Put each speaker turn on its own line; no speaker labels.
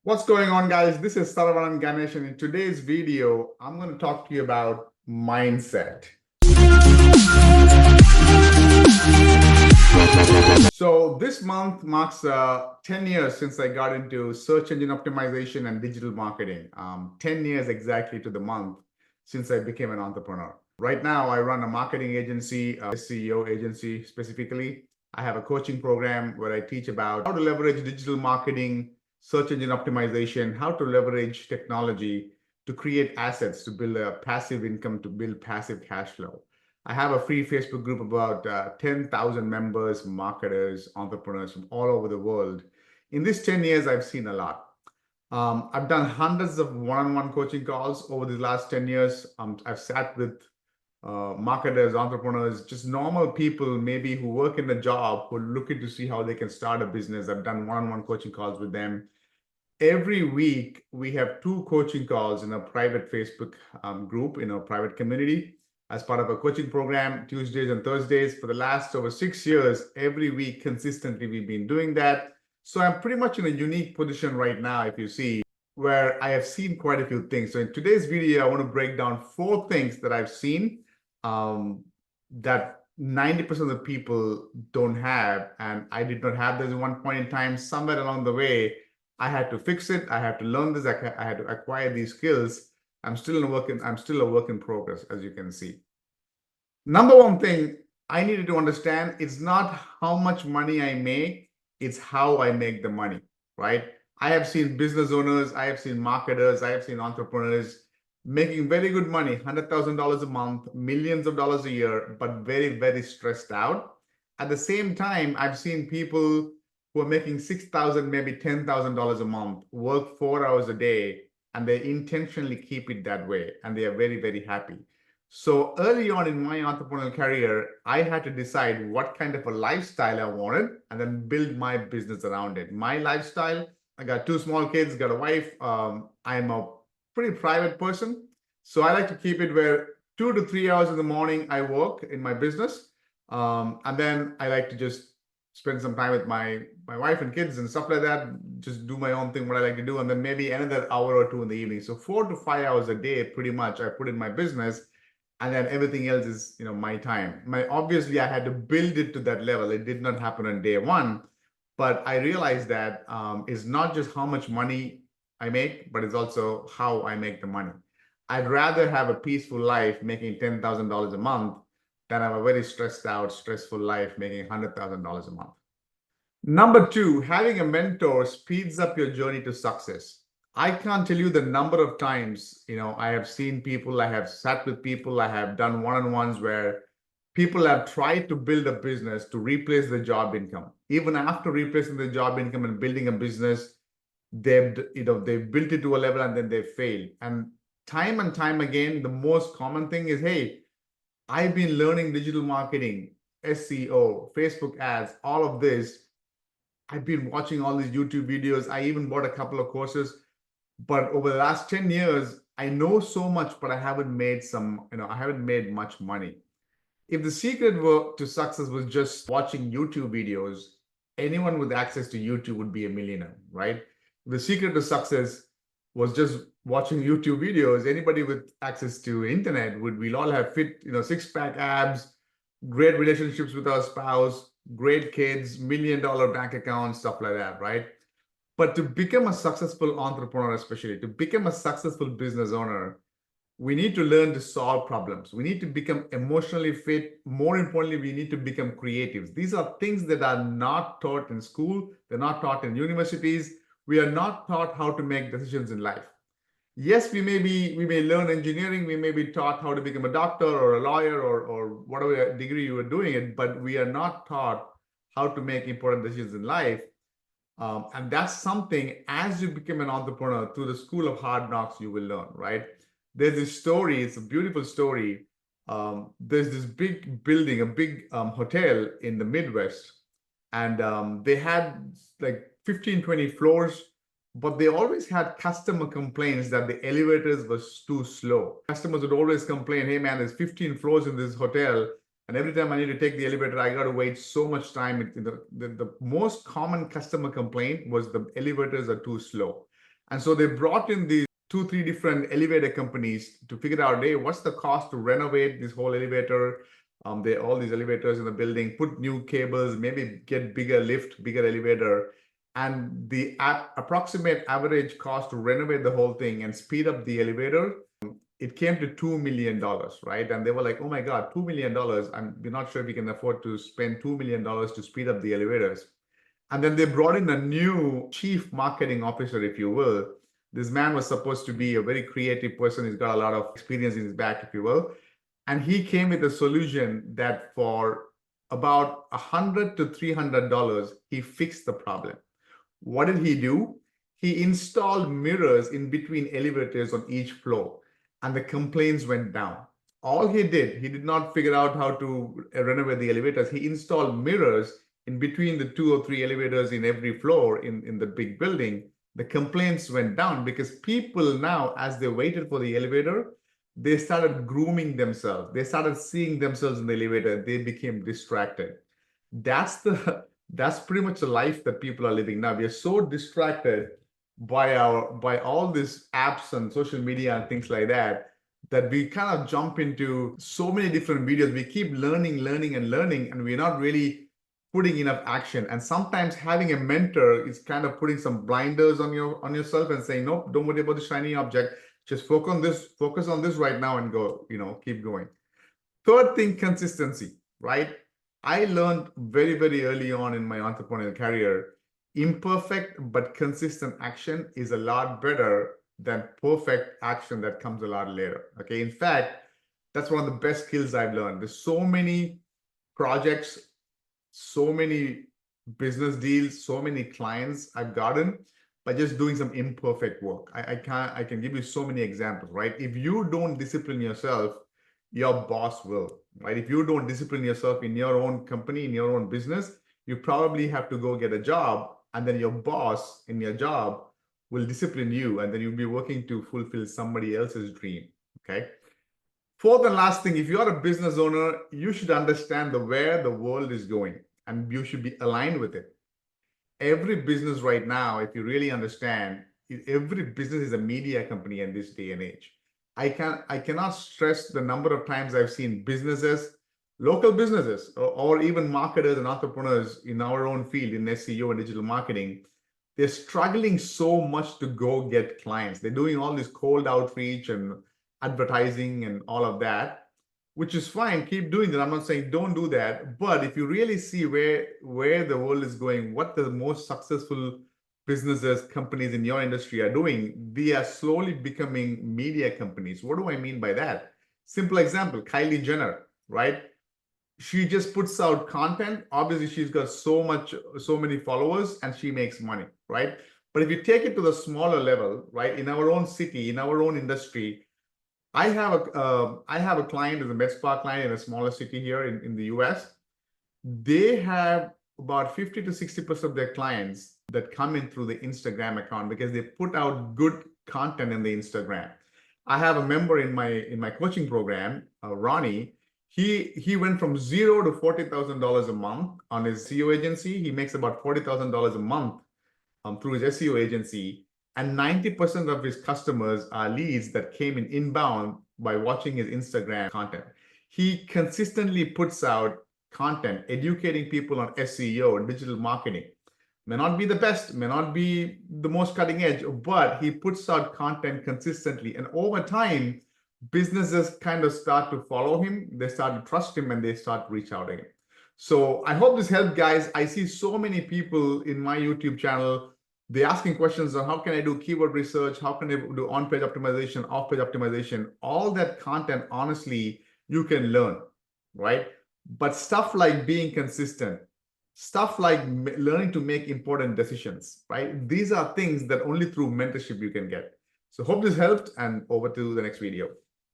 What's going on, guys? This is Saravanan Ganesh, and in today's video, I'm going to talk to you about mindset. So this month marks 10 years since I got into search engine optimization and digital marketing. 10 years exactly to the month since I became an entrepreneur. Right now, I run a marketing agency, a SEO agency specifically. I have a coaching program where I teach about how to leverage digital marketing, search engine optimization, how to leverage technology to create assets, to build a passive income, to build passive cash flow. I have a free Facebook group about 10,000 members, marketers, entrepreneurs from all over the world. In these 10 years, I've seen a lot. I've done hundreds of one-on-one coaching calls over the last 10 years. I've sat with marketers, entrepreneurs, just normal people maybe who work in a job who are looking to see how they can start a business. I've done one-on-one coaching calls with them. Every week, we have 2 coaching calls in a private Facebook group, in a private community, as part of a coaching program, Tuesdays and Thursdays. For the last over 6 years, every week consistently, we've been doing that. So I'm pretty much in a unique position right now, if you see, where I have seen quite a few things. So in today's video, I want to break down 4 things that I've seen that 90% of the people don't have. And I did not have this at one point in time. Somewhere along the way, I had to fix it. I had to learn this. I had to acquire these skills. I'm still a work in progress, as you can see. Number one thing I needed to understand, it's not how much money I make, it's how I make the money, right? I have seen business owners, I have seen marketers, I have seen entrepreneurs making very good money, $100,000 a month, millions of dollars a year, but very, very stressed out. At the same time, I've seen people who are making $6,000, maybe $10,000 a month, work 4 hours a day, and they intentionally keep it that way, and they are very, very happy. So early on in my entrepreneurial career, I had to decide what kind of a lifestyle I wanted and then build my business around it. My lifestyle, I got 2 small kids, got a wife. I'm a pretty private person. So I like to keep it where 2 to 3 hours in the morning, I work in my business. And then I like to just spend some time with my wife and kids and stuff like that, just do my own thing, what I like to do, and then maybe another hour or 2 in the evening. So 4 to 5 hours a day, pretty much, I put in my business, and then everything else is, my time. Obviously, I had to build it to that level. It did not happen on day one, but I realized that it's not just how much money I make, but it's also how I make the money. I'd rather have a peaceful life making $10,000 a month than have a very stressed out, stressful life making $100,000 a month. Number 2, having a mentor speeds up your journey to success. I can't tell you the number of times, I have seen people, I have sat with people, I have done one-on-ones where people have tried to build a business to replace the job income. Even after replacing the job income and building a business, they've built it to a level and then they failed. And time again, the most common thing is, hey, I've been learning digital marketing, SEO, Facebook ads, all of this. I've been watching all these YouTube videos. I even bought a couple of courses. But over the last 10 years, I know so much, but I haven't made I haven't made much money. If the secret to success was just watching YouTube videos, anyone with access to YouTube would be a millionaire, right? The secret to success was just watching YouTube videos. Anybody with access to internet we'll all have fit, six-pack abs, great relationships with our spouse, great kids, $1 million bank accounts, stuff like that, right? But to become a successful entrepreneur, especially to become a successful business owner, we need to learn to solve problems. We need to become emotionally fit. More importantly, we need to become creative. These are things that are not taught in school. They're not taught in universities. We are not taught how to make decisions in life. Yes, we may learn engineering. We may be taught how to become a doctor or a lawyer or whatever degree you are doing it, but we are not taught how to make important decisions in life. And that's something, as you become an entrepreneur, through the school of hard knocks, you will learn, right? There's this story, it's a beautiful story. There's this big building, a big hotel in the Midwest, and they had like 15, 20 floors, but they always had customer complaints that the elevators was too slow. Customers would always complain, hey man, there's 15 floors in this hotel, and every time I need to take the elevator, I got to wait so much time. The most common customer complaint was the elevators are too slow. And so they brought in these 2-3 different elevator companies to figure out, hey, what's the cost to renovate this whole elevator? All these elevators in the building, put new cables, maybe get bigger lift, bigger elevator. And the approximate average cost to renovate the whole thing and speed up the elevator, it came to $2 million, right? And they were like, oh my God, $2 million. We're not sure if we can afford to spend $2 million to speed up the elevators. And then they brought in a new chief marketing officer, if you will. This man was supposed to be a very creative person. He's got a lot of experience in his back, if you will. And he came with a solution that for about $100 to $300, he fixed the problem. What did he do? He installed mirrors in between elevators on each floor, and the complaints went down. All he did not figure out how to renovate the elevators. He installed mirrors in between the 2 or 3 elevators in every floor in the big building. The complaints went down because people now, as they waited for the elevator, they started grooming themselves. They started seeing themselves in the elevator. They became distracted. That's pretty much the life that people are living now. We are so distracted by all these apps and social media and things like that we kind of jump into so many different videos. We keep learning, and we're not really putting enough action. And sometimes having a mentor is kind of putting some blinders on yourself and saying, nope, don't worry about the shiny object. Just focus on this right now and go, keep going. Third thing, consistency, right? I learned very, very early on in my entrepreneurial career, imperfect but consistent action is a lot better than perfect action that comes a lot later. Okay. In fact, that's one of the best skills I've learned. There's so many projects, so many business deals, so many clients I've gotten by just doing some imperfect work. I can give you so many examples, right? If you don't discipline yourself, your boss will, right? If you don't discipline yourself in your own company, in your own business, you probably have to go get a job, and then your boss in your job will discipline you, and then you'll be working to fulfill somebody else's dream, okay? Fourth and last thing, if you're a business owner, you should understand where the world is going, and you should be aligned with it. Every business right now, if you really understand, every business is a media company in this day and age. I cannot stress the number of times I've seen businesses, local businesses, or even marketers and entrepreneurs in our own field in SEO and digital marketing. They're struggling so much to go get clients. They're doing all this cold outreach and advertising and all of that, which is fine. Keep doing that. I'm not saying don't do that. But if you really see where the world is going, what the most successful businesses, companies in your industry are doing, they are slowly becoming media companies. What do I mean by that? Simple example, Kylie Jenner, right? She just puts out content. Obviously, she's got so many followers and she makes money, right? But if you take it to the smaller level, right, in our own city, in our own industry, I have a client, as a med spa client in a smaller city here in the US. They have about 50 to 60% of their clients that come in through the Instagram account because they put out good content in the Instagram. I have a member in my coaching program, Ronnie. He went from $0 to $40,000 a month on his SEO agency. He makes about $40,000 a month through his SEO agency. And 90% of his customers are leads that came in inbound by watching his Instagram content. He consistently puts out content, educating people on SEO and digital marketing. May not be the best, may not be the most cutting edge, but he puts out content consistently. And over time, businesses kind of start to follow him, they start to trust him, and they start to reach out to him. So I hope this helped, guys. I see so many people in my YouTube channel, they're asking questions on how can I do keyword research, how can I do on-page optimization, off-page optimization. All that content, honestly, you can learn, right? But stuff like being consistent, stuff like learning to make important decisions, right? These are things that only through mentorship you can get. So hope this helped, and over to the next video.